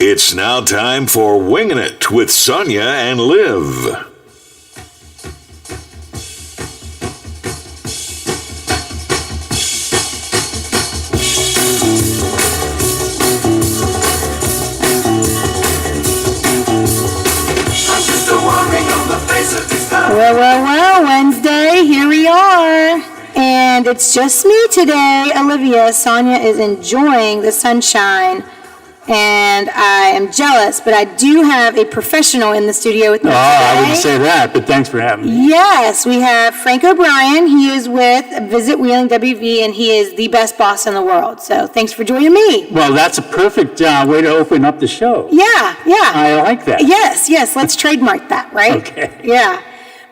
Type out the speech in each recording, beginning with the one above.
It's now time for Winging It with Sonia and Liv. Well, Wednesday, here we are. And it's just me today, Olivia. Sonia is enjoying the sunshine, and I am jealous, but I do have a professional in the studio with me today. I wouldn't say that, but thanks for having me. Yes, we have Frank O'Brien. He is with Visit Wheeling WV, and he is the best boss in the world. So thanks for joining me. Well, that's a perfect way to open up the show. Yeah. I like that. Yes, let's trademark that, right? Okay. Yeah.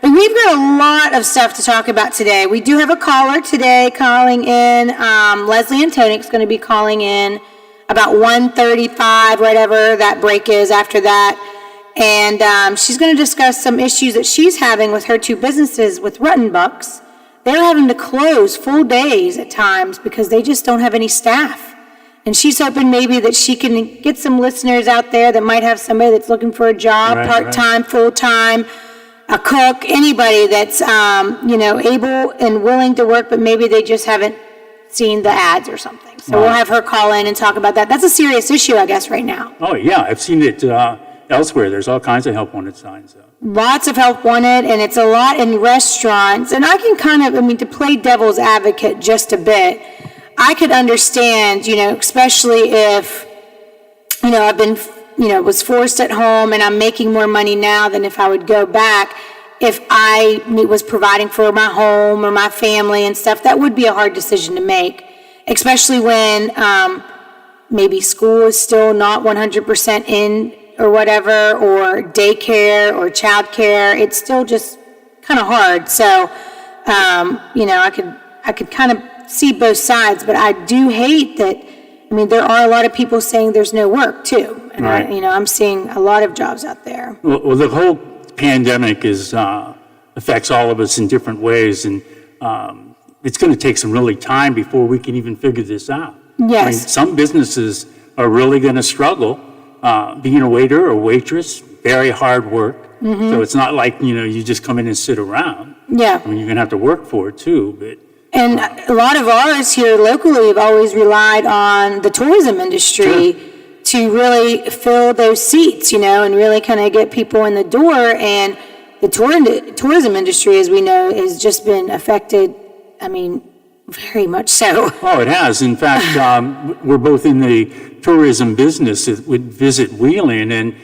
But we've got a lot of stuff to talk about today. We do have a caller today calling in. Leslie Antonic's going to be calling in about 1:35, whatever that break is after that. And she's going to discuss some issues that she's having with her two businesses with Ruttenbucks. They're having to close full days at times because they just don't have any staff. And she's hoping maybe that she can get some listeners out there that might have somebody that's looking for a job, part-time, full-time, a cook, anybody that's, able and willing to work, but maybe they just haven't seen the ads or something. So we'll have her call in and talk about that. That's a serious issue, I guess, right now. Oh, yeah. I've seen it elsewhere. There's all kinds of help wanted signs. Lots of help wanted, and it's a lot in restaurants. And I can to play devil's advocate just a bit, I could understand, especially if, I've been was forced at home and I'm making more money now than if I would go back. If I was providing for my home or my family and stuff, that would be a hard decision to make, especially when maybe school is still not 100% in or whatever, or daycare or childcare. It's still just kind of hard. So, I could kind of see both sides, but I do hate that. There are a lot of people saying there's no work too, and right. I'm seeing a lot of jobs out there. Well, the whole pandemic affects all of us in different ways, and it's going to take some really time before we can even figure this out. Yes. Some businesses are really going to struggle. Being a waiter or waitress, very hard work. Mm-hmm. So it's not like you just come in and sit around. Yeah. You're going to have to work for it too, but. And a lot of ours here locally have always relied on the tourism industry to really fill those seats, and really kind of get people in the door. And the tourism industry, as we know, has just been affected, very much so. Oh, it has. In fact, we're both in the tourism business with Visit Wheeling. And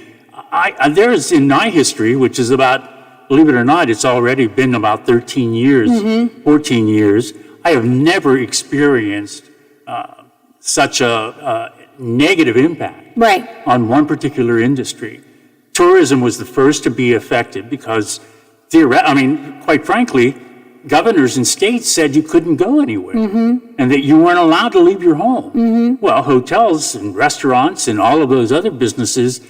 there's in my history, which is about, believe it or not, it's already been about 13 years, 14 years. I have never experienced such a negative impact on one particular industry. Tourism was the first to be affected because, quite frankly, governors and states said you couldn't go anywhere and that you weren't allowed to leave your home. Well, hotels and restaurants and all of those other businesses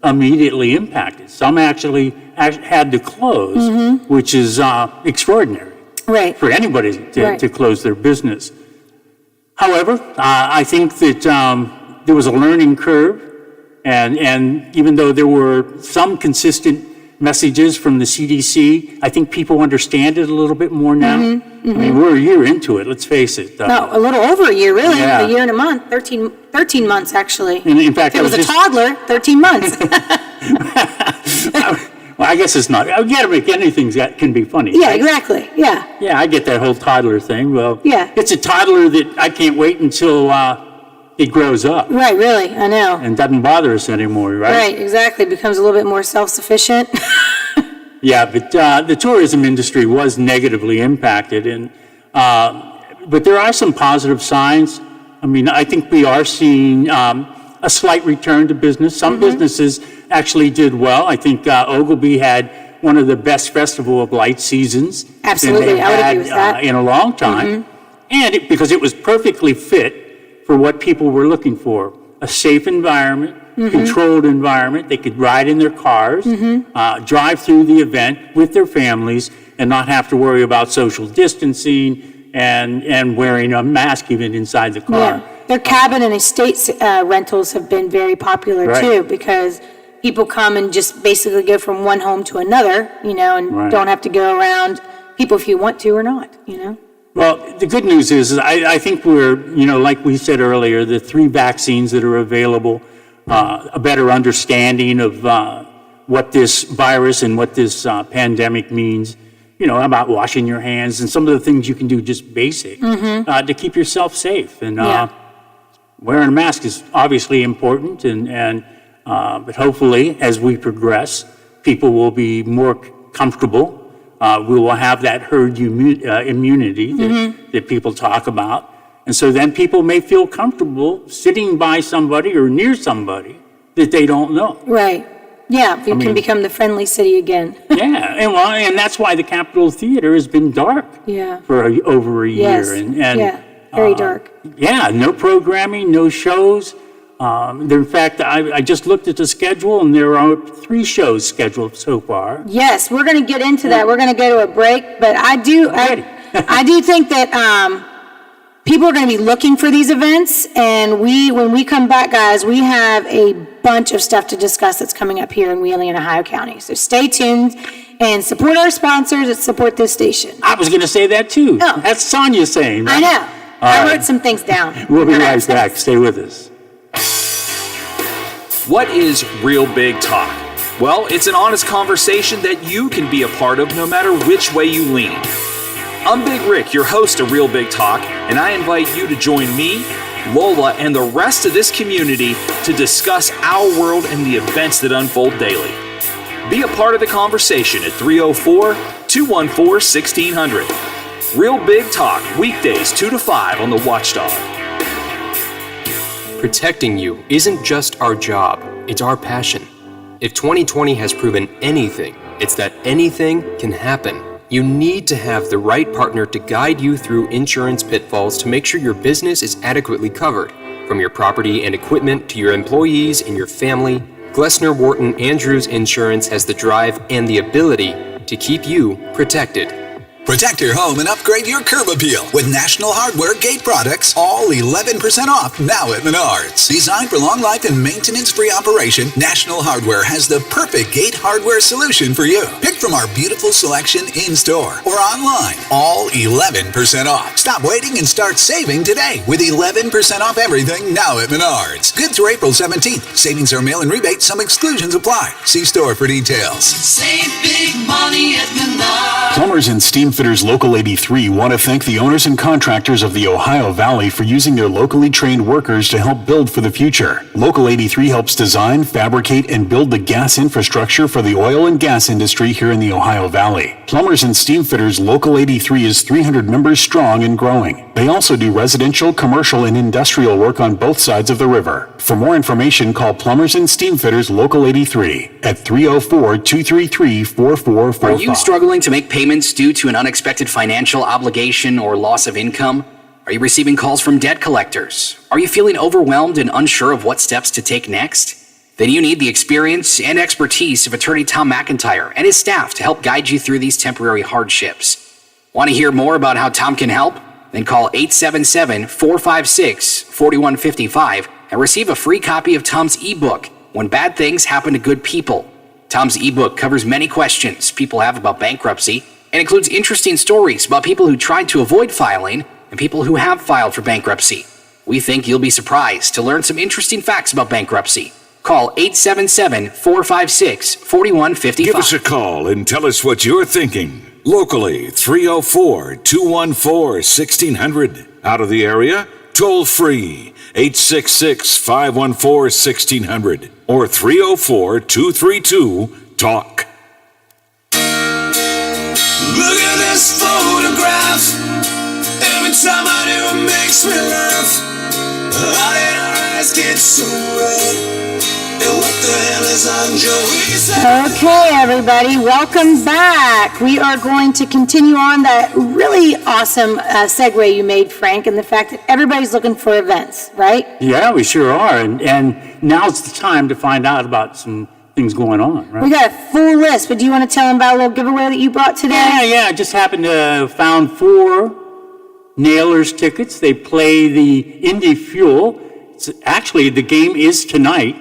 immediately impacted. Some actually had to close, which is extraordinary for anybody to close their business. However, I think that there was a learning curve, and even though there were some consistent messages from the CDC, I think people understand it a little bit more now. We're a year into it, let's face it. No, a little over a year, really. A year and a month, 13 months, actually. And in fact, if it was a toddler, 13 months. Well, I guess it's not. You got to make anything that can be funny. Yeah, right? Exactly. Yeah. Yeah, I get that whole toddler thing. Well, yeah. It's a toddler that I can't wait until it grows up. Right, really, I know. And doesn't bother us anymore, right? Right, exactly. Becomes a little bit more self-sufficient. Yeah, but the tourism industry was negatively impacted, but there are some positive signs. I think we are seeing a slight return to business. Some businesses actually did well. I think Ogilvy had one of the best Festival of Light seasons Absolutely, I would agree with that. In a long time, and because it was perfectly fit for what people were looking for: a safe environment, controlled environment. They could ride in their cars, drive through the event with their families, and not have to worry about social distancing and wearing a mask even inside the car. Yeah. Their cabin and estate rentals have been very popular Right. too, because people come and just basically go from one home to another, and Right. don't have to go around people if you want to or not, Well, the good news is I think we're, like we said earlier, the 3 vaccines that are available, a better understanding of what this virus and what this pandemic means, about washing your hands and some of the things you can do just basic to keep yourself safe. And wearing a mask is obviously important, but hopefully as we progress, people will be more comfortable. We will have that herd immunity that people talk about. And so then people may feel comfortable sitting by somebody or near somebody that they don't know. Right. Yeah, you can become the friendly city again. Yeah, and that's why the Capitol Theater has been dark for over a year. Yes, very dark. Yeah, no programming, no shows. In fact, I just looked at the schedule, and there are 3 shows scheduled so far. Yes, we're going to get into that. We're going to go to a break, but I do think that people are going to be looking for these events, and when we come back, guys, we have a bunch of stuff to discuss that's coming up here in Wheeling and Ohio County. So stay tuned and support our sponsors that support this station. I was going to say that too. Oh. That's Sonia saying that. I know. I wrote some things down. We'll be right back. Stay with us. What is Real Big Talk? Well, it's an honest conversation that you can be a part of no matter which way you lean. I'm Big Rick, your host of Real Big Talk, and I invite you to join me, Lola, and the rest of this community to discuss our world and the events that unfold daily. Be a part of the conversation at 304-214-1600. Real Big Talk, weekdays 2 to 5 on the Watchdog. Protecting you isn't just our job, it's our passion. If 2020 has proven anything, it's that anything can happen. You need to have the right partner to guide you through insurance pitfalls to make sure your business is adequately covered. From your property and equipment to your employees and your family, Glessner Wharton Andrews Insurance has the drive and the ability to keep you protected. Protect your home and upgrade your curb appeal with National Hardware gate products, all 11% off now at Menards. Designed for long life and maintenance-free operation, National Hardware has the perfect gate hardware solution for you. Pick from our beautiful selection in-store or online, all 11% off. Stop waiting and start saving today with 11% off everything now at Menards. Good through April 17th. Savings are mail and rebate. Some exclusions apply. See store for details. Save big money at Menards. Plumbers and Steam Fitters Local 83 want to thank the owners and contractors of the Ohio Valley for using their locally trained workers to help build for the future. Local 83 helps design, fabricate, and build the gas infrastructure for the oil and gas industry here in the Ohio Valley. Plumbers and Steam Fitters Local 83 is 300 members strong and growing. They also do residential, commercial, and industrial work on both sides of the river. For more information, call Plumbers and Steam Fitters Local 83 at 304-233-4445. Are you struggling to make payments due to an unexpected financial obligation or loss of income? Are you receiving calls from debt collectors? Are you feeling overwhelmed and unsure of what steps to take next? Then you need the experience and expertise of attorney Tom McIntyre and his staff to help guide you through these temporary hardships. Want to hear more about how Tom can help? Then call 877-456-4155 and receive a free copy of Tom's ebook, When Bad Things Happen to Good People. Tom's ebook covers many questions people have about bankruptcy and includes interesting stories about people who tried to avoid filing and people who have filed for bankruptcy. We think you'll be surprised to learn some interesting facts about bankruptcy. Call 877-456-4155. Give us a call and tell us what you're thinking. Locally, 304-214-1600. Out of the area, toll free, 866-514-1600 or 304-232-TALK. Look at this photograph. Every time I do, it makes me laugh. How did our eyes get so red? And what the hell is on Joey's head? Okay, everybody, welcome back. We are going to continue on that really awesome segue you made, Frank, and the fact that everybody's looking for events, right? Yeah, we sure are. And now's the time to find out about some things going on, right? We got a full list, but do you want to tell them about a little giveaway that you brought today? Yeah, I just happened to found 4 Nailers tickets. They play the Indy Fuel. Actually, the game is tonight,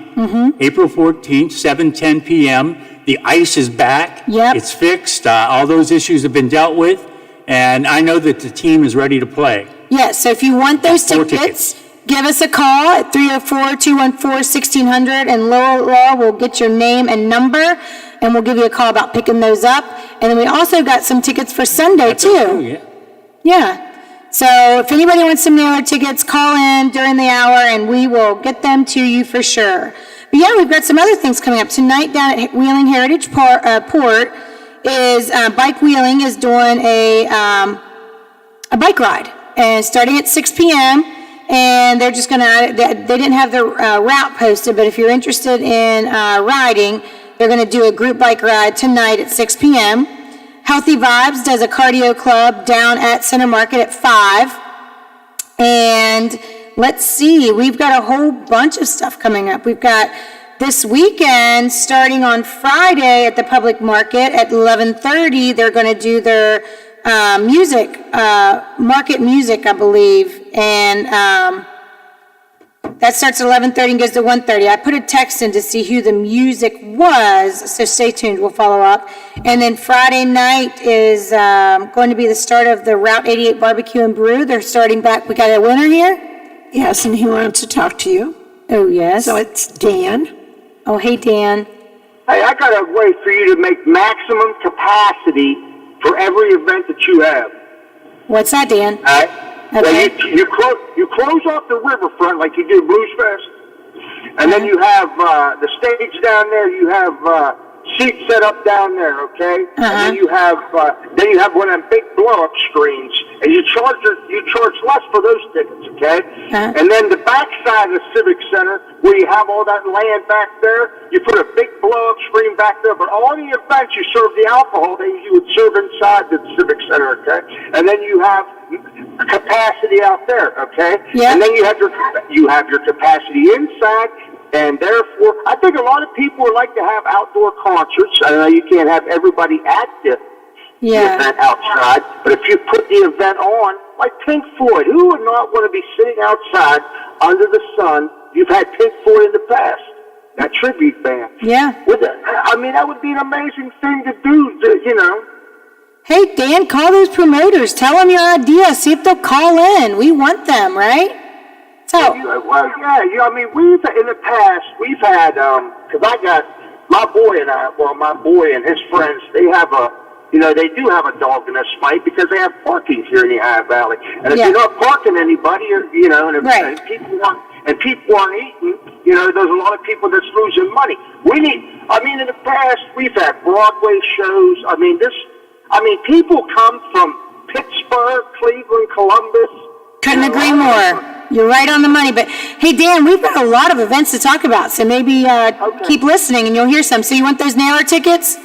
April 14th, 7:10 p.m. The ice is back. Yep. It's fixed. All those issues have been dealt with. And I know that the team is ready to play. Yes, so if you want those 4 tickets, give us a call at 304-214-1600, and Laura will get your name and number, and we'll give you a call about picking those up. And then we also got some tickets for Sunday, too. Yeah. Yeah. So if anybody wants some Nailer tickets, call in during the hour, and we will get them to you for sure. But yeah, we've got some other things coming up. Tonight down at Wheeling Heritage Port is Bike Wheeling is doing a bike ride, and starting at 6 p.m., and they're just going to, they didn't have the route posted, but if you're interested in riding, they're going to do a group bike ride tonight at 6 p.m. Healthy Vibes does a cardio club down at Center Market at 5. And let's see, we've got a whole bunch of stuff coming up. We've got this weekend, starting on Friday at the public market at 11:30, they're going to do their market music, I believe. And that starts at 11:30 and goes to 1:30. I put a text in to see who the music was, so stay tuned, we'll follow up. And then Friday night is going to be the start of the Route 88 Barbecue and Brew. They're starting back. We got a winner here? Yes, and he wants to talk to you. Oh, yes. So it's Dan. Oh, hey, Dan. Hey, I got a way for you to make maximum capacity for every event that you have. What's that, Dan? All right? Okay. Well, you close off the riverfront like you do Blues Fest, and then you have the stage down there. You have seats set up down there, okay? And then you have one of them big blow-up screens, and you charge less for those tickets, okay? And then the back side of the Civic Center, where you have all that land back there, you put a big blow-up screen back there. But all the events you serve the alcohol, you would serve inside the Civic Center, okay? And then you have capacity out there, okay? Yeah. And then you have your capacity inside. And therefore, I think a lot of people would like to have outdoor concerts. I know you can't have everybody at the event outside, but if you put the event on, like Pink Floyd, who would not want to be sitting outside under the sun? You've had Pink Floyd in the past, that tribute band. Yeah. That would be an amazing thing to do, Hey, Dan, call those promoters. Tell them your idea. See if they'll call in. We want them, right? So, we've in the past, we've had, because I got my boy and his friends, they do have a dog in this fight because they have parking here in the Ohio Valley. And if you're not parking anybody, and people aren't eating, there's a lot of people that's losing money. In the past, we've had Broadway shows. People come from Pittsburgh, Cleveland, Columbus. couldn't agree more. You're right on the money. But hey, Dan, we've got a lot of events to talk about, so maybe keep listening and you'll hear some. So you want those Nailer tickets?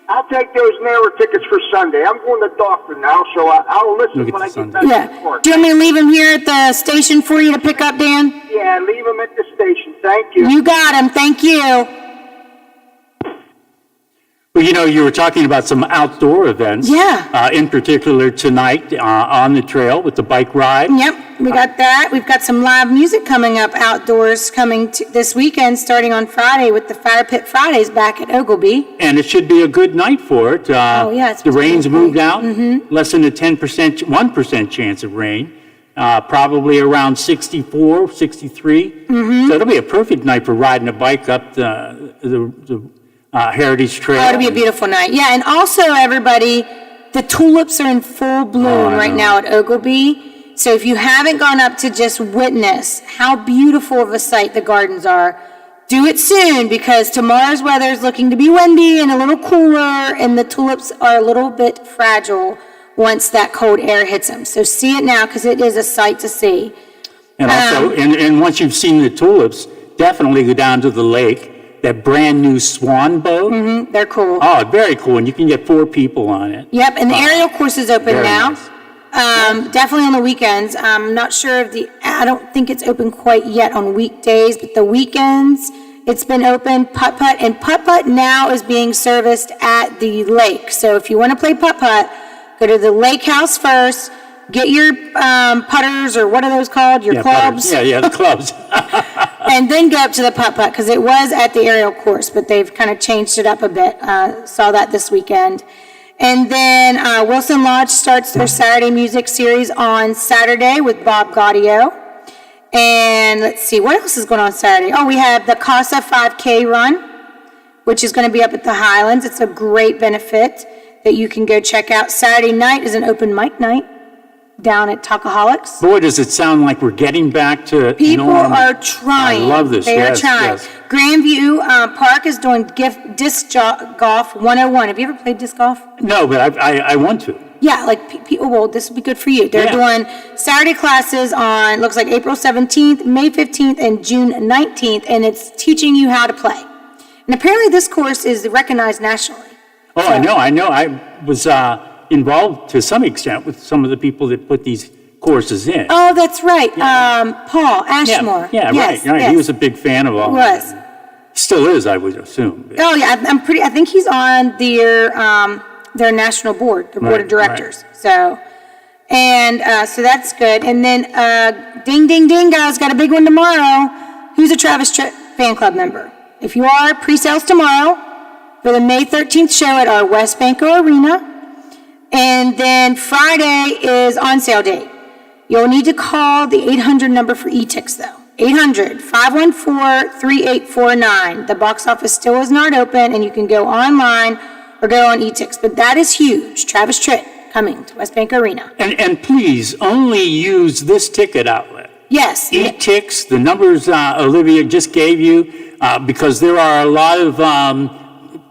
I'll take those Nailer tickets for Sunday. I'm going to the doctor now, so I'll listen when I get back to work. Do you want me to leave them here at the station for you to pick up, Dan? Yeah, leave them at the station. Thank you. You got them. Thank you. Well, you were talking about some outdoor events. Yeah. In particular tonight on the trail with the bike ride. Yep, we got that. We've got some live music coming up outdoors this weekend, starting on Friday with the Fire Pit Fridays back at Oglebay. And it should be a good night for it. It's the rain's moved out. Mm-hmm. Less than a 1% chance of rain. Probably around 64, 63. Mm-hmm. So it'll be a perfect night for riding a bike up the Heritage Trail. Oh, it'll be a beautiful night. Yeah, and also, everybody, the tulips are in full bloom right now at Oglebay. So if you haven't gone up to just witness how beautiful of a sight the gardens are, do it soon, because tomorrow's weather is looking to be windy and a little cooler, and the tulips are a little bit fragile once that cold air hits them. So see it now, because it is a sight to see. And also, and once you've seen the tulips, definitely go down to the lake. That brand new swan boat. Mm-hmm, they're cool. Oh, very cool. And you can get 4 people on it. Yep, and the aerial course is open now. Nice. Definitely on the weekends. I'm not sure I don't think it's open quite yet on weekdays, but the weekends, it's been open. Putt-putt, and putt-putt now is being serviced at the lake. So if you want to play putt-putt, go to the lake house first, get your putters, or what are those called? Your clubs. Putters. Yeah, the clubs. And then go up to the putt-putt, because it was at the aerial course, but they've kind of changed it up a bit. Saw that this weekend. And then Wilson Lodge starts their Saturday music series on Saturday with Bob Gaudio. And let's see, what else is going on Saturday? Oh, we have the Casa 5K run, which is going to be up at the Highlands. It's a great benefit that you can go check out. Saturday night is an open mic night down at Talkaholics. Boy, does it sound like we're getting back to People normal. are trying. I love this. They Yes, are trying. yes. Grandview Park is doing disc golf 101. Have you ever played disc golf? No, but I want to. Yeah, like people, well, this would be good for you. They're Yeah. doing Saturday classes on, looks like April 17th, May 15th, and June 19th, and it's teaching you how to play. And apparently this course is recognized nationally. Oh, I know. I was involved to some extent with some of the people that put these courses in. Oh, that's right. Paul Ashmore. Yeah, Yes, right. yes. He was a big fan of all He was. that. Still is, I would assume. Oh, yeah, I think he's on their national board, their board Right, of directors. So, and so that's good. And then, ding, ding, ding, guys, got a big one tomorrow. Who's a Travis Tritt fan club member? If you are, pre-sales tomorrow for the May 13th show at our West Banco Arena. And then Friday is on sale date. You'll need to call the 800 number for e-tickets, though. 800-514-3849. The box office still is not open, and you can go online or go on e-tickets. But that is huge. Travis Tritt coming to West Bank Arena. And please, only use this ticket outlet. Yes. E-Tix, the numbers Olivia just gave you, because there are a lot of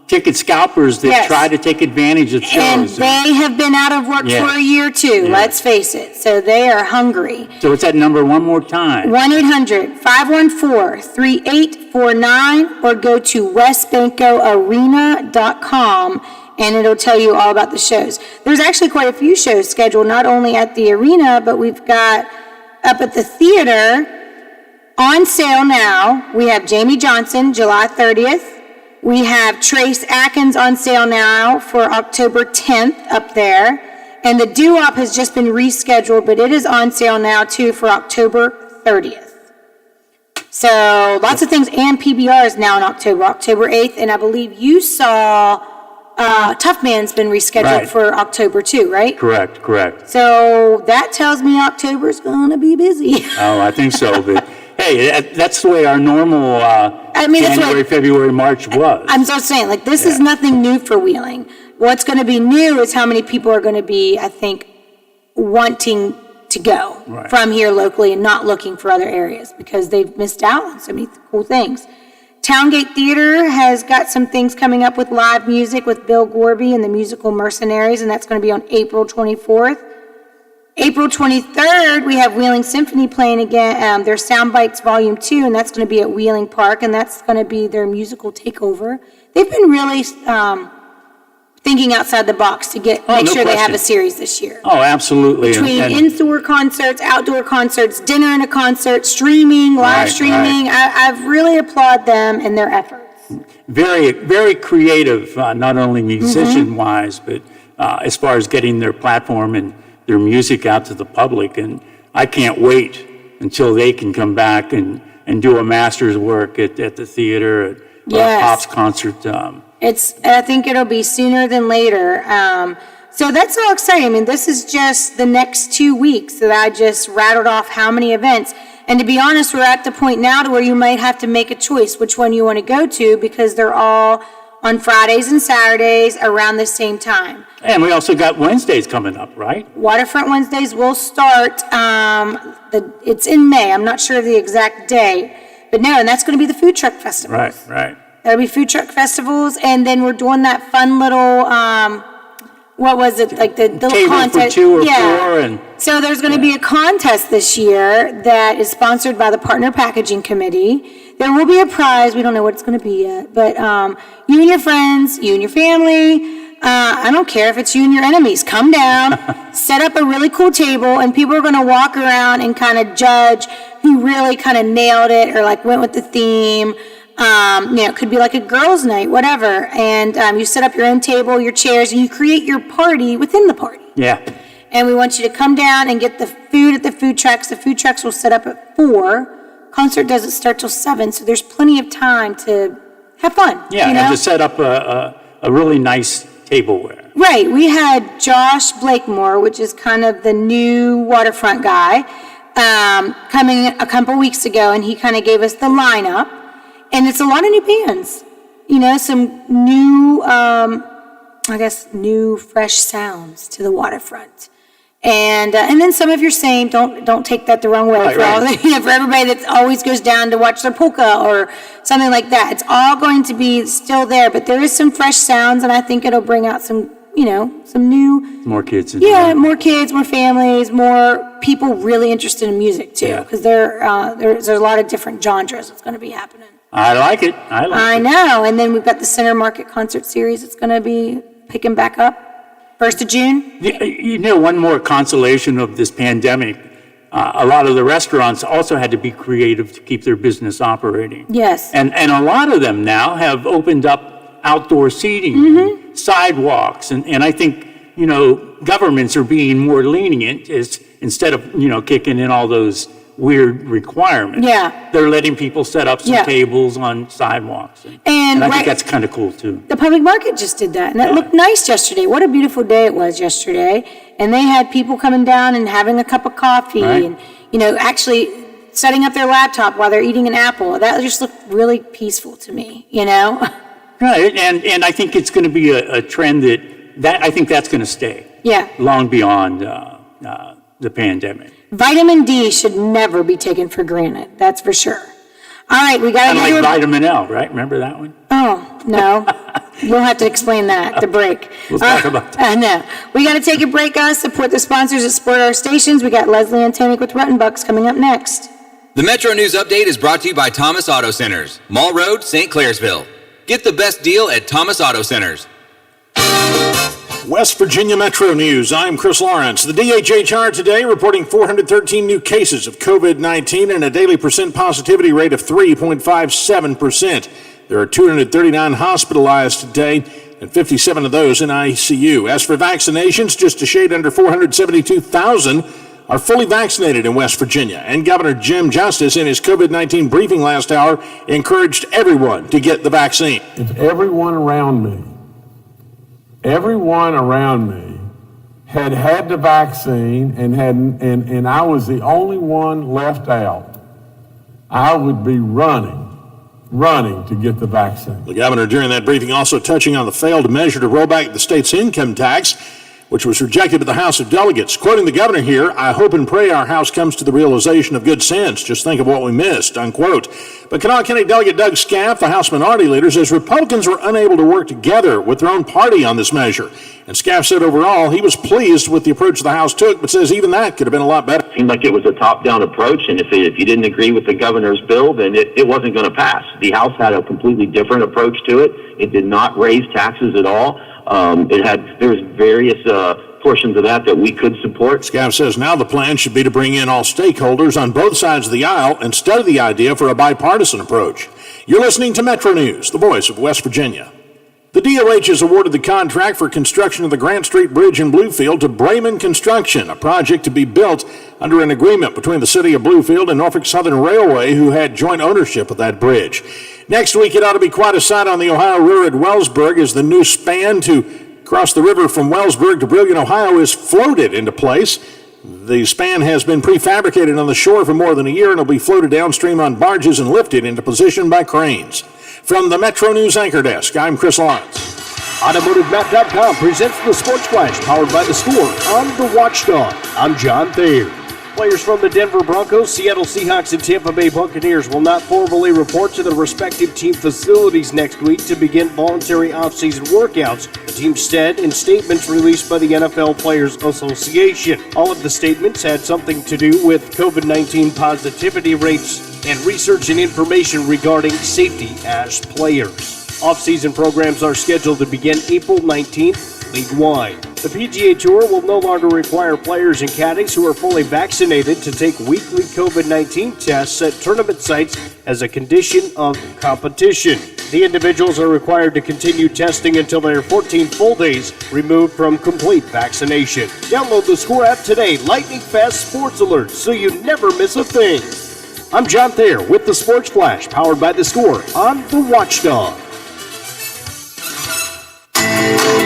ticket scalpers that Yes. try to take advantage of shows. And they have been out of work Yeah. for a year, too. Yeah. Let's face it. So they are hungry. So what's that number one more time? 1-800-514-3849 or go to westbancoarena.com and it'll tell you all about the shows. There's actually quite a few shows scheduled, not only at the arena, but we've got up at the theater on sale now. We have Jamie Johnson, July 30th. We have Trace Atkins on sale now for October 10th up there. And the doo-wop has just been rescheduled, but it is on sale now too for October 30th. So lots of things, and PBR is now in October 8th, and I believe you saw Tough Man's been rescheduled Right. for October too, right? Correct. So that tells me October's gonna be busy. Oh, I think so, but hey, that's the way our normal that's January, what- February, March was. I'm so saying, like, this is nothing new for Wheeling. What's going to be new is how many people are going to be, I think, wanting to go Right. from here locally and not looking for other areas because they've missed out on so many cool things. Towngate Theater has got some things coming up with live music with Bill Gorby and the musical Mercenaries, and that's going to be on April 24th. April 23rd, we have Wheeling Symphony playing again, their Soundbites Volume 2, and that's going to be at Wheeling Park, and that's going to be their musical takeover. They've been really thinking outside the box to make no sure they have question. a series this year. Oh, absolutely. Between And- indoor concerts, outdoor concerts, dinner and a concert, streaming, live Right, streaming, I've really applaud them and their efforts. very, very creative, not only musician-wise, but as far as getting their platform and their music out to the public. And I can't wait until they can come back and do a master's work at the theater, at Yes. Pop's concert. I think it'll be sooner than later. So that's all exciting. I mean, this is just the next 2 weeks that I just rattled off how many events. And to be honest, we're at the point now to where you might have to make a choice which one you want to go to because they're all on Fridays and Saturdays around the same time. And we also got Wednesdays coming up, right? Waterfront Wednesdays will start, it's in May. I'm not sure of the exact date. But no, and that's going to be the food truck festival. Right. There'll be food truck festivals, and then we're doing that fun little, what was it, like the little Table contest. for two or Yeah. four and. So there's going to be a contest this year that is sponsored by the Partner Packaging Committee. There will be a prize. We don't know what it's going to be yet, but you and your friends, you and your family, I don't care if it's you and your enemies, come down, set up a really cool table, and people are going to walk around and kind of judge who really kind of nailed it or like went with the theme. It could be like a girls' night, whatever. And you set up your own table, your chairs, and you create your party within the party. Yeah. And we want you to come down and get the food at the food trucks. The food trucks will set up at 4. Concert doesn't start till 7, so there's plenty of time to have fun. Yeah, you know? and to set up a really nice tableware. Right. We had Josh Blakemore, which is kind of the new waterfront guy, coming a couple weeks ago, and he kind of gave us the lineup. And it's a lot of new bands. You know, some new, new fresh sounds to the waterfront. And then some of your same, don't take that the wrong way, Right, for everybody that always goes down to watch their polka or something like that. It's all going to be still there, but there is some fresh sounds, and I think it'll bring out some new. More kids. More kids, more families, more people really interested in music too, because there's a lot of different genres that's going to be happening. I like it. I know, and then we've got the Center Market concert series that's going to be picking back up. 1st of June? You know, one more consolation of this pandemic, a lot of the restaurants also had to be creative to keep their business operating. Yes. And a lot of them now have opened up outdoor seating, sidewalks, and I think, you know, governments are being more lenient instead of, you know, kicking in all those weird requirements. Yeah. They're letting people set up some tables on sidewalks. And I think that's kind of cool too. The public market just did that, and that looked nice yesterday. What a beautiful day it was yesterday. And they had people coming down and having a cup of coffee and, you know, actually setting up their laptop while they're eating an apple. That just looked really peaceful to me, you know? Right, and I think it's going to be a trend that I think that's going to stay. Yeah. Long beyond the pandemic. Vitamin D should never be taken for granted. That's for sure. All right, we got to Like vitamin L, right? Remember that one? Oh, no. We'll have to explain that, the break. We'll talk about that. No. We got to take a break, guys. Support the sponsors that support our stations. We got Leslie Antoniuk with Ruttenbucks coming up next. The Metro News Update is brought to you by Thomas Auto Centers, Mall Road, St. Clairsville. Get the best deal at Thomas Auto Centers. West Virginia Metro News. I'm Chris Lawrence. The DHHR today reporting 413 new cases of COVID-19 and a daily percent positivity rate of 3.57%. There are 239 hospitalized today and 57 of those in ICU. As for vaccinations, just a shade under 472,000 are fully vaccinated in West Virginia. And Governor Jim Justice, in his COVID-19 briefing last hour, encouraged everyone to get the vaccine. If everyone around me had the vaccine and I was the only one left out, I would be running to get the vaccine. The governor during that briefing also touching on the failed measure to roll back the state's income tax, which was rejected by the House of Delegates. Quoting the governor here, "I hope and pray our House comes to the realization of good sense. Just think of what we missed," unquote. But Kanawha County Delegate Doug Scaff, the House Minority Leader, says Republicans were unable to work together with their own party on this measure. And Scaff said overall he was pleased with the approach the House took, but says even that could have been a lot better. It seemed like it was a top-down approach, and if you didn't agree with the governor's bill, then it wasn't going to pass. The House had a completely different approach to it. It did not raise taxes at all. There was various portions of that we could support. Scaff says now the plan should be to bring in all stakeholders on both sides of the aisle and study the idea for a bipartisan approach. You're listening to Metro News, the voice of West Virginia. The DOH has awarded the contract for construction of the Grant Street Bridge in Bluefield to Brayman Construction, a project to be built under an agreement between the city of Bluefield and Norfolk Southern Railway, who had joint ownership of that bridge. Next week, it ought to be quite a sight on the Ohio River at Wellsburg as the new span to cross the river from Wellsburg to Brilliant, Ohio is floated into place. The span has been prefabricated on the shore for more than a year and will be floated downstream on barges and lifted into position by cranes. From the Metro News Anchor Desk, I'm Chris Lawrence. AutomotiveMap.com presents the Sports Flash, powered by The Score. I'm the Watchdog. I'm John Thayer. Players from the Denver Broncos, Seattle Seahawks, and Tampa Bay Buccaneers will not formally report to their respective team facilities next week to begin voluntary offseason workouts. The team said in statements released by the NFL Players Association. All of the statements had something to do with COVID-19 positivity rates and research and information regarding safety as players. Off-season programs are scheduled to begin April 19th, league-wide. The PGA Tour will no longer require players and caddies who are fully vaccinated to take weekly COVID-19 tests at tournament sites as a condition of competition. The individuals are required to continue testing until they are 14 full days removed from complete vaccination. Download the Score app today, lightning fast sports alerts, so you never miss a thing. I'm John Thayer with the Sports Flash, powered by the Score on the Watchdog.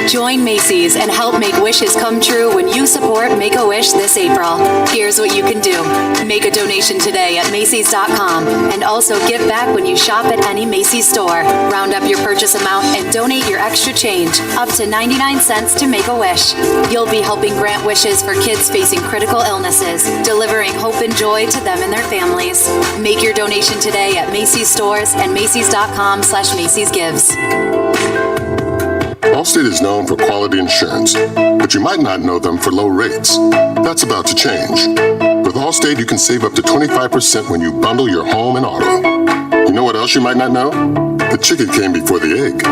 Join Macy's and help make wishes come true when you support Make-A-Wish this April. Here's what you can do. Make a donation today at Macy's.com and also give back when you shop at any Macy's store. Round up your purchase amount and donate your extra change, up to 99 cents to Make-A-Wish. You'll be helping grant wishes for kids facing critical illnesses, delivering hope and joy to them and their families. Make your donation today at Macy's stores and Macy's.com/Macy's Gives. Allstate is known for quality insurance, but you might not know them for low rates. That's about to change. With Allstate, you can save up to 25% when you bundle your home and auto. You know what else you might not know? The chicken came before the egg.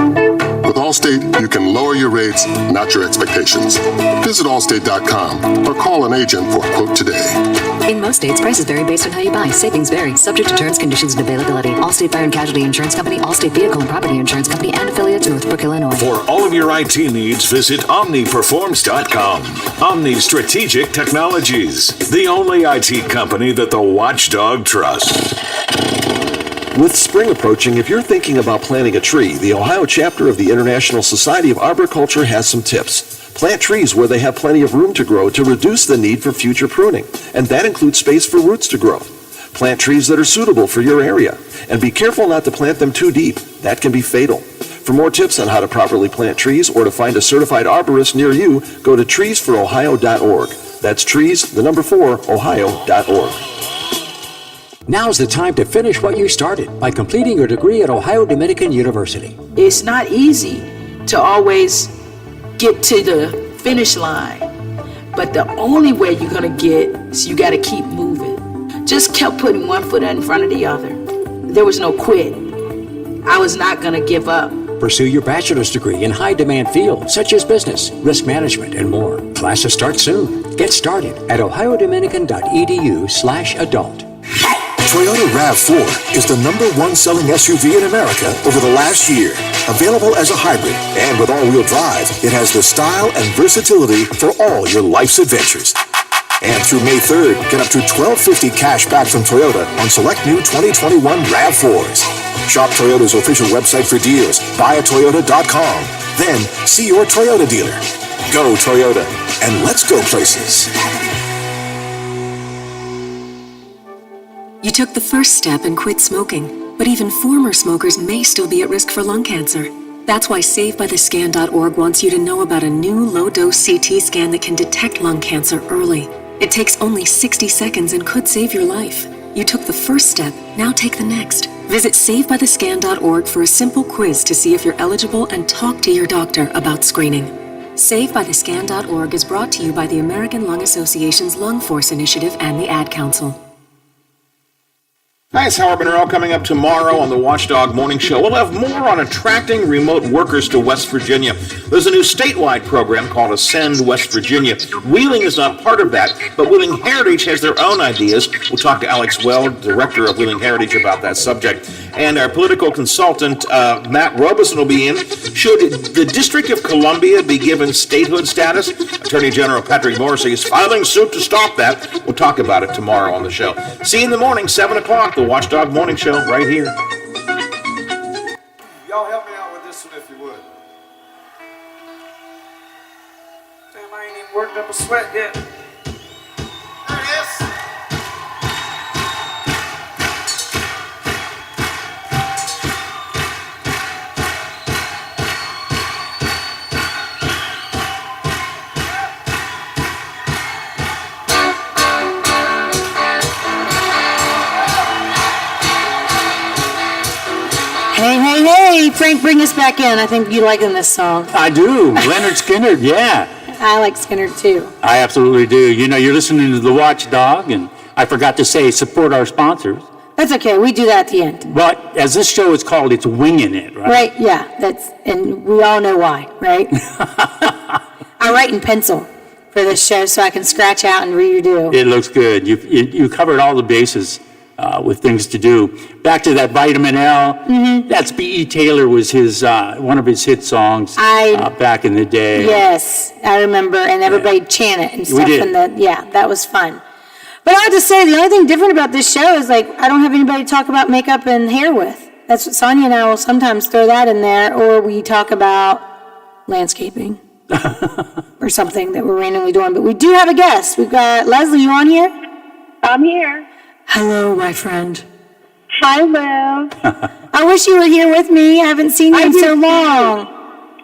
With Allstate, you can lower your rates, not your expectations. Visit Allstate.com or call an agent for a quote today. In most states, prices vary based on how you buy. Savings vary, subject to terms, conditions, and availability. Allstate Fire and Casualty Insurance Company, Allstate Vehicle and Property Insurance Company, and affiliates, Northbrook, Illinois. For all of your IT needs, visit OmniPerforms.com. Omni Strategic Technologies, the only IT company that the Watchdog trusts. With spring approaching, if you're thinking about planting a tree, the Ohio chapter of the International Society of Arboriculture has some tips. Plant trees where they have plenty of room to grow to reduce the need for future pruning, and that includes space for roots to grow. Plant trees that are suitable for your area, and be careful not to plant them too deep. That can be fatal. For more tips on how to properly plant trees or to find a certified arborist near you, go to treesforohio.org. That's trees4ohio.org. Now's the time to finish what you started by completing your degree at Ohio Dominican University. It's not easy to always get to the finish line, but the only way you're going to get is you got to keep moving. Just kept putting one foot in front of the other. There was no quit. I was not going to give up. Pursue your bachelor's degree in high-demand fields such as business, risk management, and more. Classes start soon. Get started at ohiodominican.edu/adult. Toyota RAV4 is the #1 selling SUV in America over the last year. Available as a hybrid and with all-wheel drive, it has the style and versatility for all your life's adventures. And through May 3rd, get up to $1,250 cash back from Toyota on select new 2021 RAV4s. Shop Toyota's official website for deals, buyatoyota.com. Then see your Toyota dealer. Go Toyota, and let's go places. You took the first step and quit smoking, but even former smokers may still be at risk for lung cancer. That's why SaveByTheScan.org wants you to know about a new low-dose CT scan that can detect lung cancer early. It takes only 60 seconds and could save your life. You took the first step, now take the next. Visit SaveByTheScan.org for a simple quiz to see if you're eligible and talk to your doctor about screening. SaveByTheScan.org is brought to you by the American Lung Association's Lung Force Initiative and the Ad Council. Hi, it's Howard Monroe. Coming up tomorrow on the Watchdog Morning Show, we'll have more on attracting remote workers to West Virginia. There's a new statewide program called Ascend West Virginia. Wheeling is not part of that, but Wheeling Heritage has their own ideas. We'll talk to Alex Weld, director of Wheeling Heritage, about that subject. And our political consultant, Matt Robeson, will be in. Should the District of Columbia be given statehood status? Attorney General Patrick Morrissey is filing suit to stop that. We'll talk about it tomorrow on the show. See you in the morning, 7 o'clock, the Watchdog Morning Show, right here. Y'all help me out with this one if you would. Damn, I ain't even worked up a sweat yet. There it is. Hey, Frank, bring us back in. I think you liking this song. I do. Leonard Skinner, yeah. I like Skinner too. I absolutely do. You know, you're listening to The Watchdog, and I forgot to say support our sponsors. That's okay. We do that at the end. But as this show is called, it's Winging It, right? Right, yeah. And we all know why, right? I write in pencil for this show so I can scratch out and redo. It looks good. You covered all the bases with things to do. Back to that Vitamin L. That's B.E. Taylor was his one of his hit songs back in the day. Yes, I remember, and everybody chant it and stuff. did. That was fun. But I have to say, the only thing different about this show is, like, I don't have anybody to talk about makeup and hair with. That's what Sonia and I will sometimes throw that in there, or we talk about landscaping or something that we're randomly doing. But we do have a guest. We've got Leslie. You on here? I'm here. Hello, my friend. Hi, Liv. I wish you were here with me. I haven't seen you in so long.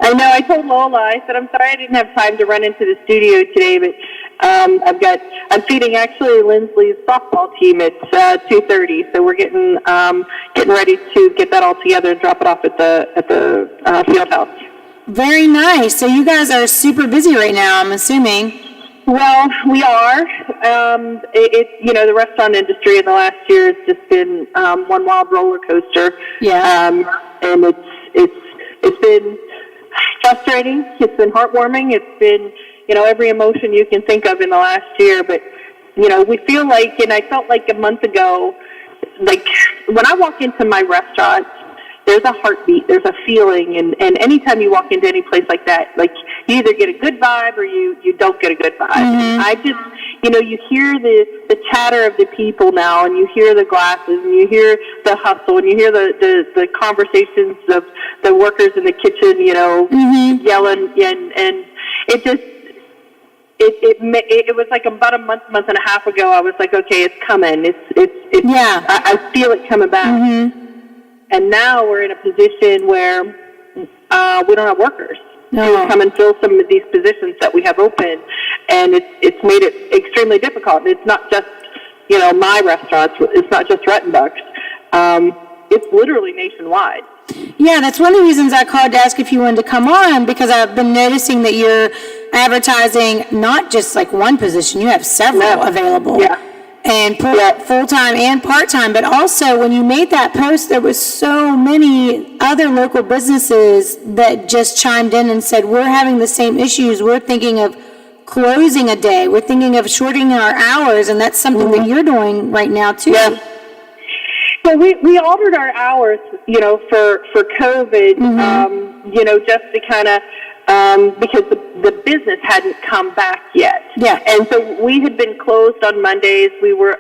I know. I told Lola. I said I'm sorry I didn't have time to run into the studio today, but I'm feeding actually Lindsley's softball team at 2:30, so we're getting ready to get that all together and drop it off at the field house. Very nice. So you guys are super busy right now, I'm assuming. Well, we are. The restaurant industry in the last year has just been one wild roller coaster. Yeah. And it's been frustrating. It's been heartwarming. It's been, every emotion you can think of in the last year. But, we feel like, and I felt like a month ago, like when I walk into my restaurant, there's a heartbeat, there's a feeling, and anytime you walk into any place like that, like you either get a good vibe or you don't get a good vibe. I just, you hear the chatter of the people now, and you hear the glasses, and you hear the hustle, and you hear the conversations of the workers in the kitchen, yelling, and it just, it was like about a month and a half ago. I was like, okay, it's coming. It's yeah. I feel it coming back. And now we're in a position where we don't have workers to come and fill some of these positions that we have open, and it's made it extremely difficult. And it's not just my restaurants. It's not just Rettenbuck's. It's literally nationwide. Yeah, that's one of the reasons I called to ask if you wanted to come on, because I've been noticing that you're advertising not just like one position, you have several available. Yeah. And full-time and part-time, but also when you made that post, there was so many other local businesses that just chimed in and said, we're having the same issues, we're thinking of closing a day, we're thinking of shortening our hours, and that's something that you're doing right now too. Yeah. So we altered our hours, for COVID, just to kind of, because the business hadn't come back yet. Yeah. And so we had been closed on Mondays. We were,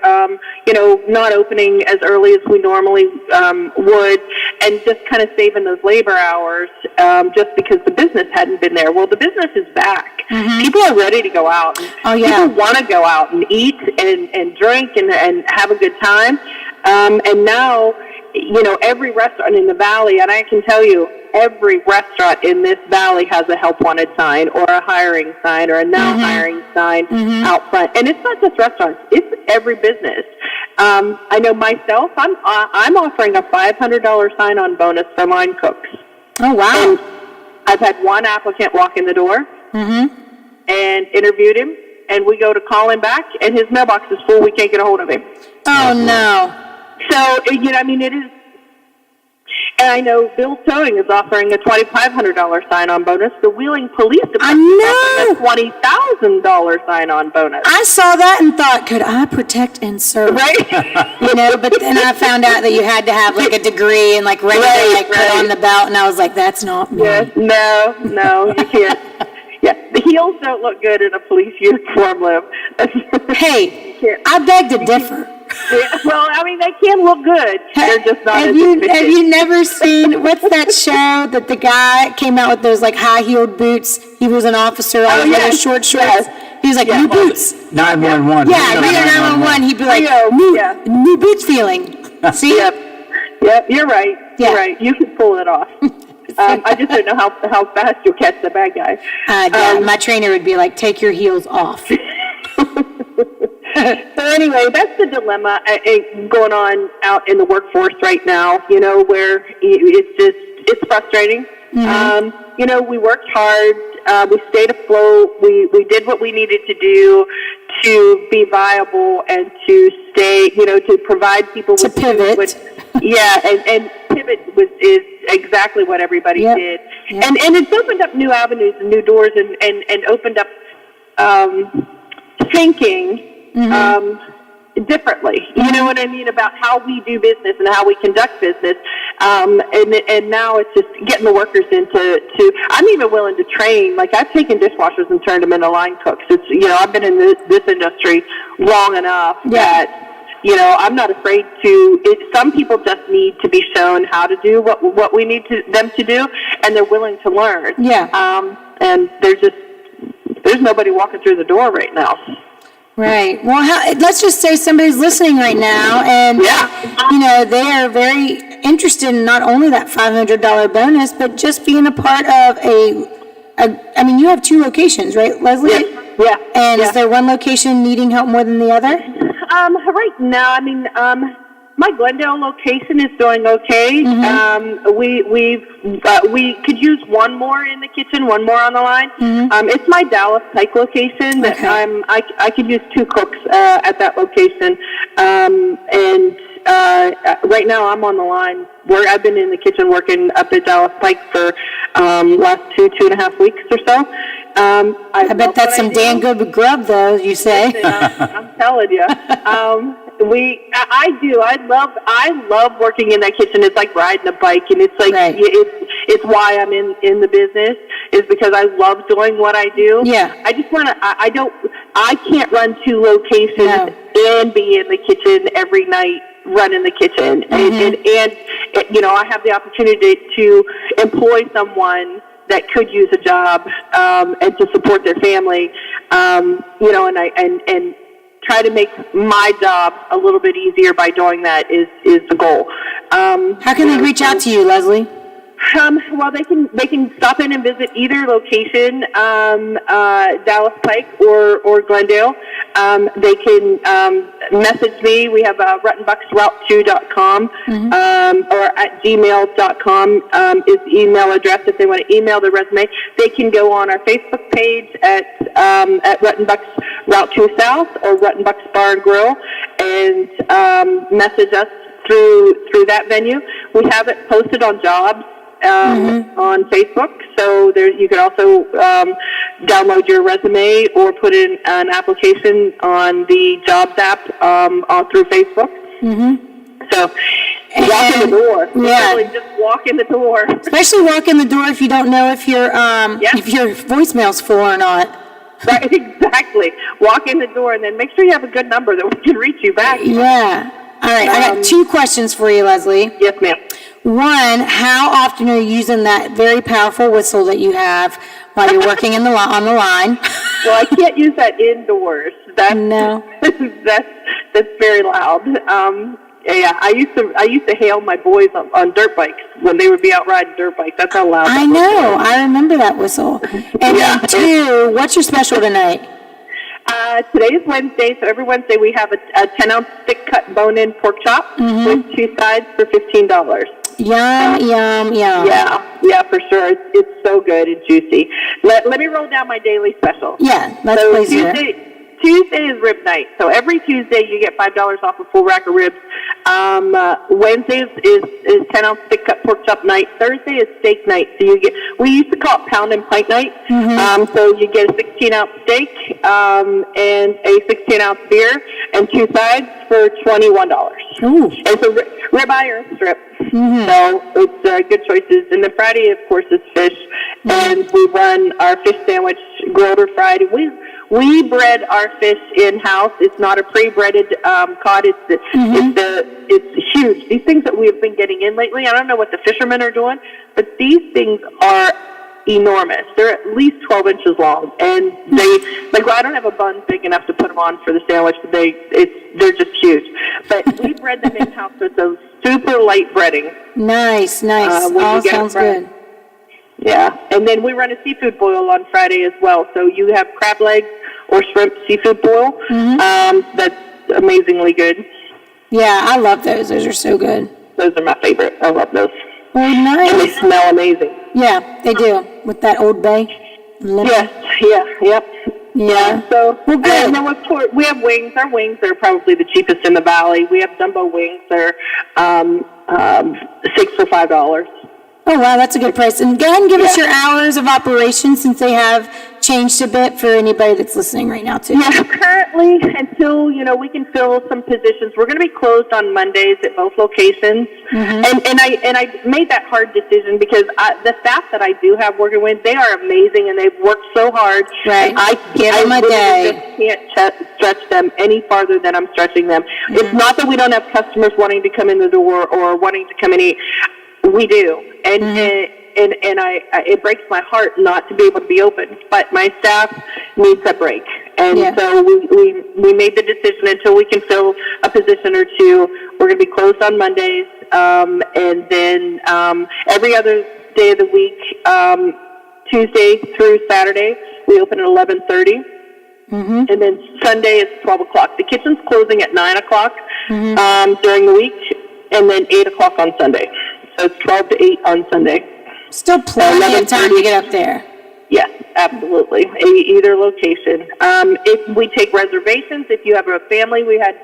not opening as early as we normally would, and just kind of saving those labor hours just because the business hadn't been there. Well, the business is back. People are ready to go out. People want to go out and eat and drink and have a good time. And now, every restaurant in the Valley, and I can tell you, every restaurant in this Valley has a help wanted sign or a hiring sign or a now hiring sign out front. And it's not just restaurants, it's every business. I know myself, I'm offering a $500 sign-on bonus for line cooks. Oh, wow. And I've had one applicant walk in the door and interviewed him, and we go to call him back, and his mailbox is full. We can't get a hold of him. Oh, no. So, it is. And I know Bill Towing is offering a $2,500 sign-on bonus. The Wheeling Police Department is offering a $20,000 sign-on bonus. I saw that and thought, could I protect and serve? Right. But then I found out that you had to have like a degree and like ready to put on the belt, and I was like, that's not me. Yeah, no, you can't. Yeah, the heels don't look good in a police uniform, Liv. Hey, I beg to differ. Yeah, well, I mean, they can look good. They're just not Have you never seen, what's that show that the guy came out with those like high-heeled boots? He was an officer, all those short shorts. He was like, new boots. 911. Yeah, Radio 911. He'd be like, new boots feeling. See? Yep, you're right. You're right. You can pull it off. I just don't know how fast you'll catch the bad guy. My trainer would be like, take your heels off. So anyway, that's the dilemma going on out in the workforce right now, where it's frustrating. We worked hard, we stayed afloat, we did what we needed to do to be viable and to stay, to provide people with pivot. And pivot is exactly what everybody did. Yep. And it's opened up new avenues and new doors and opened up thinking differently. You know what I mean, about how we do business and how we conduct business. And now it's just getting the workers into. I'm even willing to train. Like, I've taken dishwashers and turned them into line cooks. It's, you know, I've been in this industry long enough that, you know, I'm not afraid to. Some people just need to be shown how to do what we need them to do, and they're willing to learn. And there's nobody walking through the door right now. Right. Well, let's just say somebody's listening right now, and you know, they are very interested in not only that $500 bonus, but just being a part of I mean, you have 2 locations, right, Leslie? Yeah. And is there one location needing help more than the other? Right now, I mean, my Glendale location is doing okay. We could use one more in the kitchen, one more on the line. It's my Dallas Pike location that I could use 2 cooks at that location. Right now I'm on the line where I've been in the kitchen working up at Dallas Pike for last 2.5 weeks or so. I bet that's some damn good grub, though, you say. I'm telling you. I love working in that kitchen. It's like riding a bike, and it's like it's why I'm in the business, is because I love doing what I do. I just want to. I can't run 2 locations and be in the kitchen every night running the kitchen, and you know, I have the opportunity to employ someone that could use a job and to support their family, you know, and try to make my job a little bit easier by doing that is the goal. How can they reach out to you, Leslie? Well, they can stop in and visit either location, Dallas Pike or Glendale. They can message me. We have ruttenbucksroute2.com or at gmail.com is the email address if they want to email their resume. They can go on our Facebook page at Ruttenbucks Route 2 South or Ruttenbucks Bar and Grill and message us through that venue. We have it posted on jobs. On Facebook, so there you can also download your resume or put in an application on the Jobs app through Facebook. So walk in the door. Literally just walk in the door. Especially walk in the door if you don't know if your voicemail's full or not. Right, exactly. Walk in the door and then make sure you have a good number that we can reach you back. Yeah. All right, I got 2 questions for you, Leslie. Yes, ma'am. One, how often are you using that very powerful whistle that you have while you're working on the line? Well, I can't use that indoors. That's very loud. I used to hail my boys on dirt bikes when they would be out riding dirt bikes. That's how loud. I know. I remember that whistle. And then 2, what's your special tonight? Today is Wednesday, so every Wednesday we have a 10-ounce thick-cut bone-in pork chop with 2 sides for $15. Yum, yum, yum. Yeah, for sure. It's so good and juicy. Let me roll down my daily special. Yeah, let's please hear. Tuesday is rib night, so every Tuesday you get $5 off a full rack of ribs. Wednesdays is 10-ounce thick cut pork chop night. Thursday is steak night, so we used to call it pound and pint night. So you get a 16-ounce steak and a 16-ounce beer and 2 sides for $21. Ooh. And so ribeye or strip. So it's good choices. And then Friday, of course, is fish, and we run our fish sandwich grilled or fried. We bread our fish in-house. It's not a pre-breaded cod. It's huge. These things that we have been getting in lately, I don't know what the fishermen are doing, but these things are enormous. They're at least 12 inches long, and I don't have a bun big enough to put them on for the sandwich, but they're just huge. But we bread them in-house with a super light breading. Nice. All sounds good. Yeah, and then we run a seafood boil on Friday as well. So you have crab legs or shrimp seafood boil. That's amazingly good. Yeah, I love those. Those are so good. Those are my favorite. I love those. Oh, nice. And they smell amazing. Yeah, they do. With that Old Bay. Yep. Yeah. So, and then we have wings. Our wings are probably the cheapest in the valley. We have jumbo wings. They're 6 for $5. Oh, wow, that's a good price. And go ahead and give us your hours of operation since they have changed a bit for anybody that's listening right now, too. Yeah, currently, until, we can fill some positions, we're going to be closed on Mondays at both locations. And I made that hard decision because the staff that I do have working with, they are amazing and they've worked so hard. Right. I Give them a day. just can't stretch them any farther than I'm stretching them. It's not that we don't have customers wanting to come in the door or wanting to come and eat. We do, and it breaks my heart not to be able to be open. But my staff needs a break, and so we made the decision until we can fill a position or two. We're going to be closed on Mondays, and then every other day of the week, Tuesday through Saturday, we open at 11:30. And then Sunday is 12 o'clock. The kitchen's closing at 9 o'clock during the week, and then 8 o'clock on Sunday. So it's 12 to 8 on Sunday. Still plenty of time to get up there. Yes, absolutely. Either location. If we take reservations, if you have a family, we had,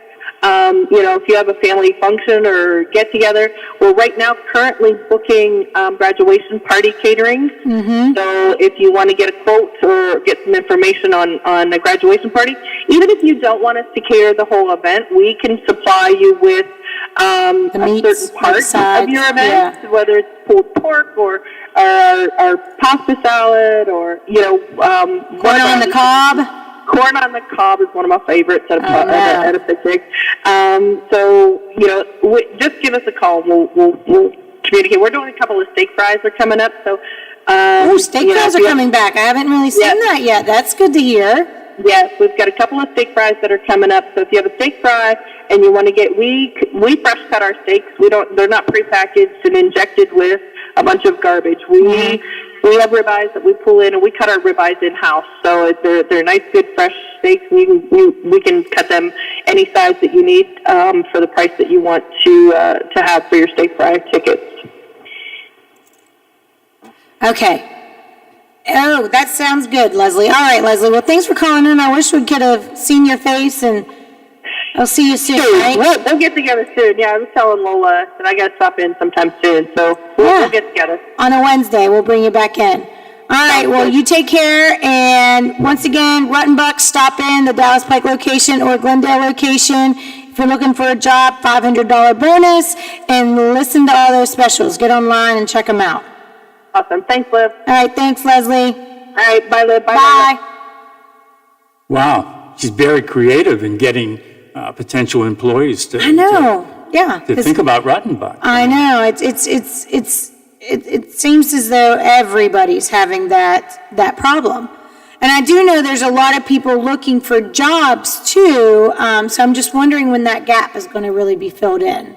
if you have a family function or get together, we're right now currently booking graduation party catering. So if you want to get a quote or get some information on a graduation party, even if you don't want us to cater the whole event, we can supply you with a certain part of your event, whether it's pulled pork or pasta salad or, corn on the cob. Corn on the cob is one of my favorites at a picnic. So, just give us a call. We'll communicate. We're doing a couple of steak fries are coming up. So, steak fries are coming back. I haven't really seen that yet. That's good to hear. Yes, we've got a couple of steak fries that are coming up. So if you have a steak fry and you want to get, we fresh cut our steaks. They're not prepackaged and injected with a bunch of garbage. We have ribeyes that we pull in, and we cut our ribeyes in house. So they're nice, good, fresh steaks. And we can cut them any size that you need for the price that you want to have for your steak fry tickets. Okay. Oh, that sounds good, Leslie. All right, Leslie. Well, thanks for calling in. I wish we could have seen your face, and I'll see you soon, right? We'll get together soon. Yeah, I was telling Lola that I got to stop in sometime soon, so we'll get together. On a Wednesday, we'll bring you back in. All right, well, you take care, and once again, Ruttenbuck, stop in the Dallas Pike location or Glendale location. If you're looking for a job, $500 bonus, and listen to all those specials. Get online and check them out. Awesome. Thanks, Liv. All right, thanks, Leslie. All right, bye, Liv. Bye. Wow, she's very creative in getting potential employees to. I know. To think about Ruttenbuck. I know. It seems as though everybody's having that problem. And I do know there's a lot of people looking for jobs too. So I'm just wondering when that gap is going to really be filled in.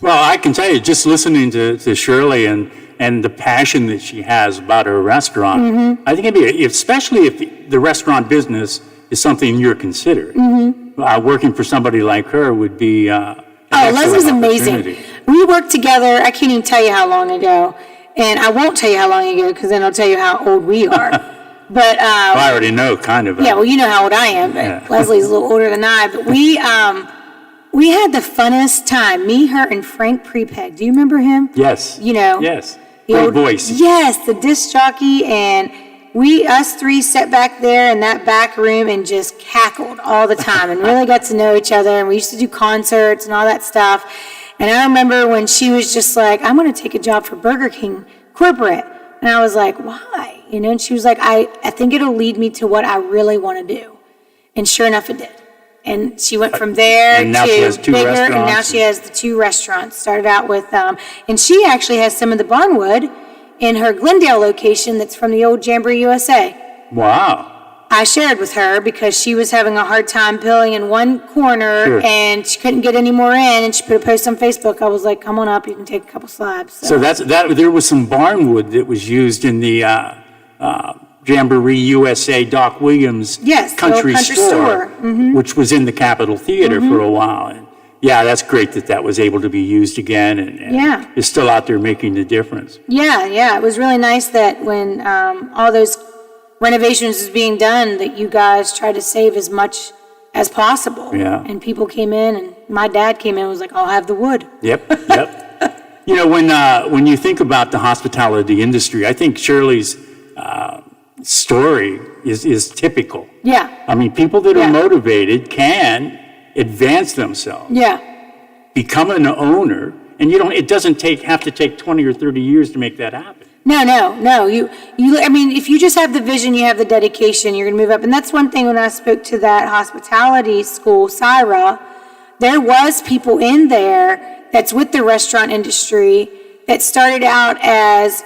Well, I can tell you, just listening to Shirley and the passion that she has about her restaurant, I think especially if the restaurant business is something you're considering. Working for somebody like her would be Leslie's amazing. We worked together, I can't even tell you how long ago, and I won't tell you how long ago because then I'll tell you how old we are. But I already know, kind of. Yeah, well, you know how old I am, but Leslie's a little older than I. But we had the funnest time. Me, her, and Frank Prepeg. Do you remember him? Yes. Yes. Great voice. Yes, the disc jockey, and us three sat back there in that back room and just cackled all the time and really got to know each other. And we used to do concerts and all that stuff. And I remember when she was just like, I'm going to take a job for Burger King corporate. And I was like, why? And she was like, I think it'll lead me to what I really want to do. And sure enough, it did. And she went from there and now to she has two bigger, restaurants. and now she has the 2 restaurants. Started out with, and she actually has some of the Barnwood in her Glendale location that's from the old Jamboree USA. Wow. I shared with her because she was having a hard time pilling in one corner and she couldn't get any more in, and she put a post on Facebook. I was like, come on up, you can take a couple slabs. So there was some barnwood that was used in the Jamboree USA Doc Williams country store. Which was in the Capitol Theater for a while. And that's great that was able to be used again and is still out there making the difference. It was really nice that when all those renovations was being done, that you guys tried to save as much as possible. Yeah. And people came in, and my dad came in and was like, I'll have the wood. Yep. When you think about the hospitality industry, I think Shirley's story is typical. Yeah. I mean, people that are motivated can advance themselves, become an owner, and it doesn't have to take 20 or 30 years to make that happen. No. I mean, if you just have the vision, you have the dedication, you're going to move up. And that's one thing when I spoke to that hospitality school, Syra, there was people in there that's with the restaurant industry that started out as,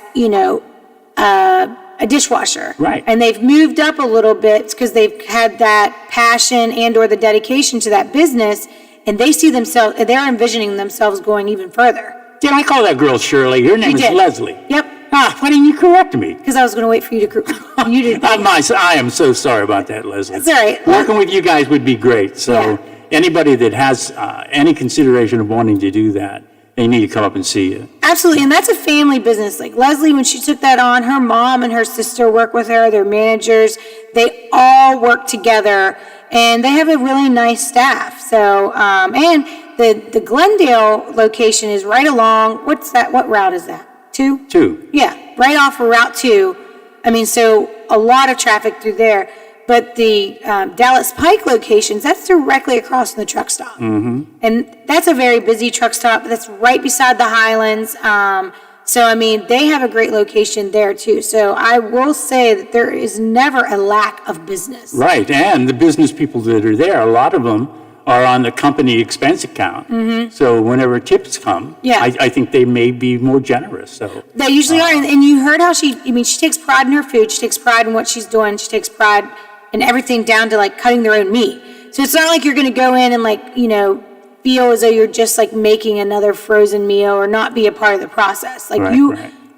a dishwasher. Right. And they've moved up a little bit because they've had that passion and or the dedication to that business, and they're envisioning themselves going even further. Did I call that girl Shirley? Her name is Leslie. Yep. Why didn't you correct me? Because I was going to wait for you to you did. I am so sorry about that, Leslie. That's all right. Working with you guys would be great. So anybody that has any consideration of wanting to do that, they need to come up and see you. Absolutely, and that's a family business. Like Leslie, when she took that on, her mom and her sister work with her, they're managers. They all work together, and they have a really nice staff. So, and the Glendale location is right along, what route is that? 2? 2. Yeah, right off of Route 2. I mean, so a lot of traffic through there. But the Dallas Pike locations, that's directly across from the truck stop. Mm-hmm. And that's a very busy truck stop. That's right beside the Highlands. So, I mean, they have a great location there, too. So I will say that there is never a lack of business. Right, and the business people that are there, a lot of them are on the company expense account. Mm-hmm. So whenever tips come, I think they may be more generous. So they usually are. And you heard how she takes pride in her food. She takes pride in what she's doing. She takes pride and everything down to like cutting their own meat. So it's not like you're going to go in and feel as though you're just like making another frozen meal or not be a part of the process. Like right.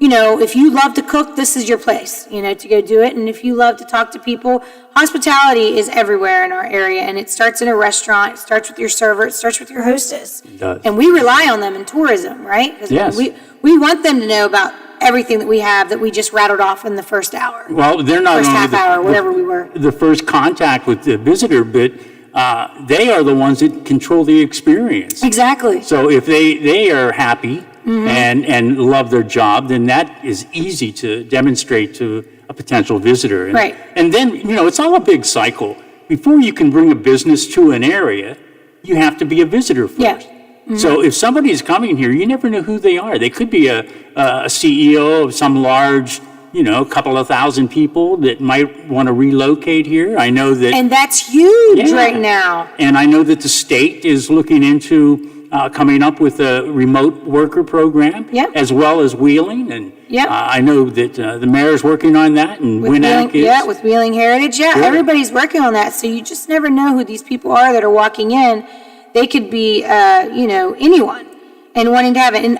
If you love to cook, this is your place, to go do it. And if you love to talk to people, hospitality is everywhere in our area. And it starts in a restaurant. It starts with your server. It starts with your hostess. It does. And we rely on them in tourism, right? Because yes. we want them to know about everything that we have that we just rattled off in the first hour. Well, they're not first only half hour, whatever we were. the first contact with the visitor, but they are the ones that control the experience. Exactly. So if they are happy and love their job, then that is easy to demonstrate to a potential visitor. And, right. And then, it's all a big cycle. Before you can bring a business to an area, you have to be a visitor first. Yeah. Mm-hmm. So if somebody is coming here, you never know who they are. They could be a CEO of some large, couple of thousand people that might want to relocate here. I know that. And that's huge right now. And I know that the state is looking into coming up with a remote worker program, as well as Wheeling. And I know that the mayor's working on that, and Winnack is. Yeah, with Wheeling Heritage. Yeah, everybody's working on that. So you just never know who these people are that are walking in. They could be, anyone and wanting to have it. And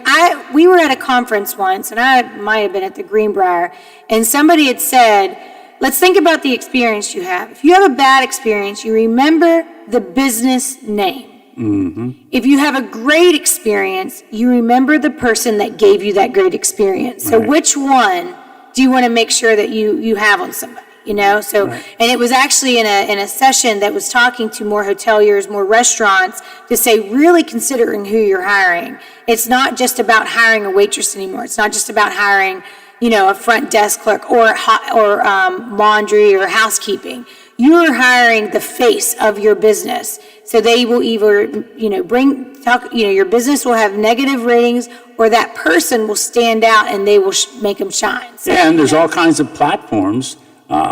we were at a conference once, and I might have been at the Greenbrier, and somebody had said, let's think about the experience you have. If you have a bad experience, you remember the business name. Mm-hmm. If you have a great experience, you remember the person that gave you that great experience. So which one do you want to make sure that you have on somebody? So, and it was actually in a session that was talking to more hoteliers, more restaurants, to say, really considering who you're hiring. It's not just about hiring a waitress anymore. It's not just about hiring, a front desk clerk or laundry or housekeeping. You're hiring the face of your business. So they will either, your business will have negative ratings, or that person will stand out and they will make them shine. So, and there's all kinds of platforms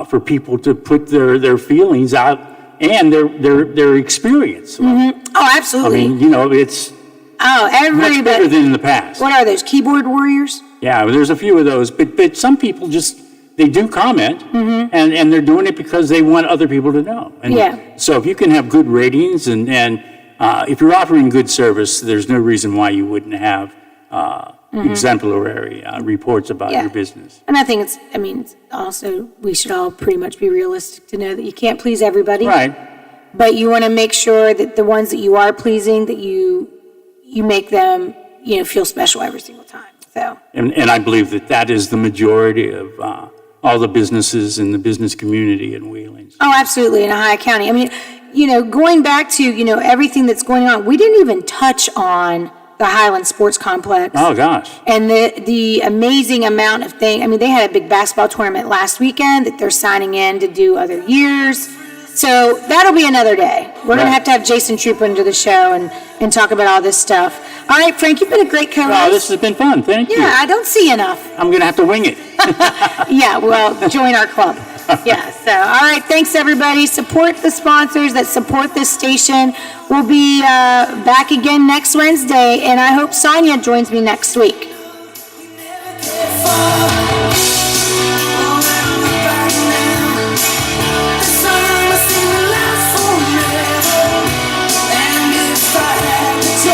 for people to put their feelings out and their experience. Mm-hmm. Oh, absolutely. I mean, it's much better than in the past. What are those, keyboard warriors? Yeah, there's a few of those, but some people they do comment, and they're doing it because they want other people to know. And so if you can have good ratings and if you're offering good service, there's no reason why you wouldn't have exemplary reports about your business. And I think it's also, we should all pretty much be realistic to know that you can't please everybody. Right. But you want to make sure that the ones that you are pleasing, that you make them, feel special every single time. So. And I believe that is the majority of all the businesses in the business community in Wheeling. Oh, absolutely, in Ohio County. I mean, going back to, everything that's going on, we didn't even touch on the Highland Sports Complex. Oh, gosh. And the amazing amount of things. I mean, they had a big basketball tournament last weekend that they're signing in to do other years. So that'll be another day. We're going to have Jason Trooper into the show and talk about all this stuff. All right, Frank, you've been a great co-host. Oh, this has been fun. Thank you. Yeah, I don't see enough. I'm going to have to wing it. Yeah, well, join our club. Yeah, so, all right, thanks, everybody. Support the sponsors that support this station. We'll be back again next Wednesday, and I hope Sonia joins me next week.